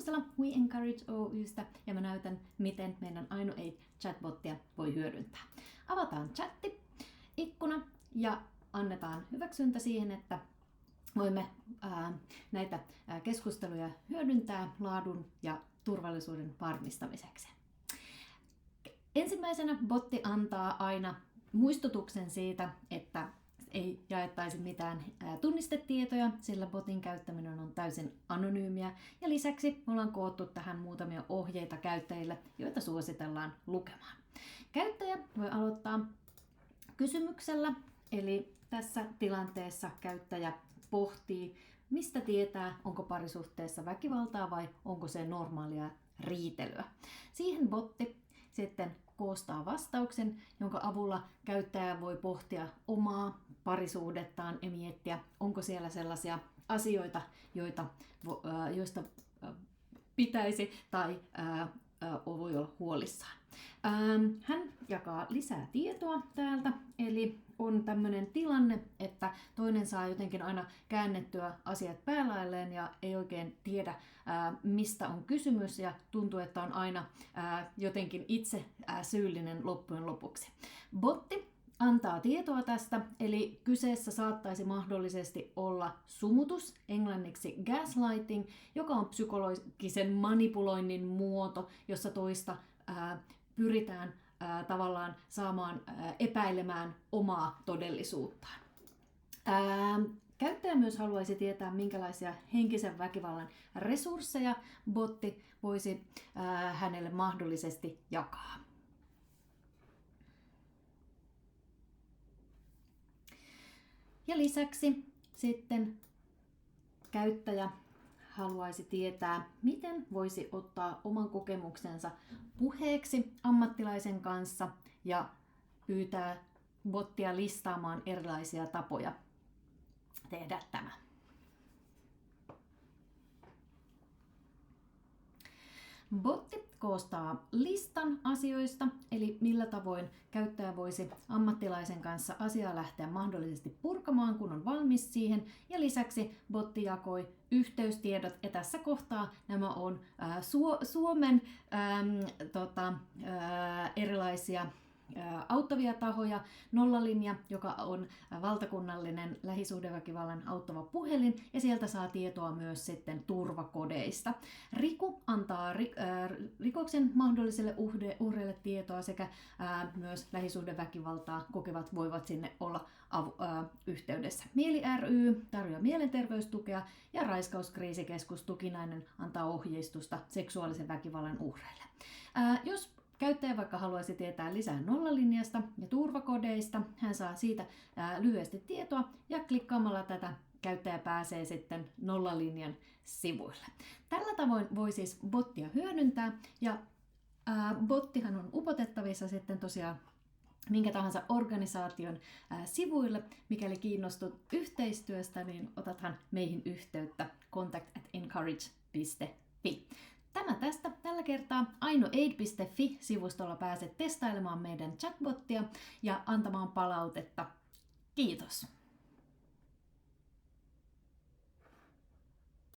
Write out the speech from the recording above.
keskustella We Encourage Oy:stä ja mä näytän, miten meidän Aino 8 chatbottia voi hyödyntää. Avataan chatti, ikkuna ja annetaan hyväksyntä siihen, että voimme näitä keskusteluja hyödyntää laadun ja turvallisuuden varmistamiseksi. Ensimmäisenä botti antaa aina muistutuksen siitä, että ei jaettaisi mitään tunnistetietoja, sillä botin käyttäminen on täysin anonyymiä. Ja lisäksi ollaan koottu tähän muutamia ohjeita käyttäjille, joita suositellaan lukemaan. Käyttäjä voi aloittaa kysymyksellä, eli tässä tilanteessa käyttäjä pohtii, mistä tietää, onko parisuhteessa väkivaltaa vai onko se normaalia riitelyä. Siihen botti sitten koostaa vastauksen, jonka avulla käyttäjä voi pohtia omaa parisuhdettaan ja miettiä, onko siellä sellaisia asioita, joista pitäisi tai voi olla huolissaan. Hän jakaa lisää tietoa täältä, eli on tämmöinen tilanne, että toinen saa jotenkin aina käännettyä asiat päälailleen ja ei oikein tiedä, mistä on kysymys ja tuntuu, että on aina jotenkin itse syyllinen loppujen lopuksi. Botti antaa tietoa tästä, eli kyseessä saattaisi mahdollisesti olla sumutus, englanniksi gaslighting, joka on psykologisen manipuloinnin muoto, jossa toista pyritään tavallaan saamaan epäilemään omaa todellisuuttaan. Käyttäjä myös haluaisi tietää, minkälaisia henkisen väkivallan resursseja botti voisi hänelle mahdollisesti jakaa. Ja lisäksi sitten käyttäjä haluaisi tietää, miten voisi ottaa oman kokemuksensa puheeksi ammattilaisen kanssa ja pyytää bottia listaamaan erilaisia tapoja tehdä tämä. Botti koostaa listan asioista, eli millä tavoin käyttäjä voisi ammattilaisen kanssa asiaa lähteä mahdollisesti purkamaan, kun on valmis siihen. Ja lisäksi botti jakoi yhteystiedot, ja tässä kohtaa nämä on Suomen erilaisia auttavia tahoja, Nollalinja, joka on valtakunnallinen lähisuhdeväkivallan auttava puhelin, ja sieltä saa tietoa myös sitten turvakodeista. Riku antaa rikoksen mahdollisille uhreille tietoa sekä myös lähisuhdeväkivaltaa kokevat voivat sinne olla yhteydessä. Mieli ry tarjoaa mielenterveystukea ja Raiskauskriisikeskus Tukinainen antaa ohjeistusta seksuaalisen väkivallan uhreille. Jos käyttäjä vaikka haluaisi tietää lisää Nollalinjasta ja turvakodeista, hän saa siitä lyhyesti tietoa ja klikkaamalla tätä käyttäjä pääsee sitten Nollalinjan sivuille. Tällä tavoin voi siis bottia hyödyntää ja bottihan on upotettavissa sitten tosiaan minkä tahansa organisaation sivuille. Mikäli kiinnostut yhteistyöstä, niin otathan meihin yhteyttä contact@encourage.fi. Tämä tästä tällä kertaa. Aino8.fi-sivustolla pääset testailemaan meidän chatbottia ja antamaan palautetta. Kiitos!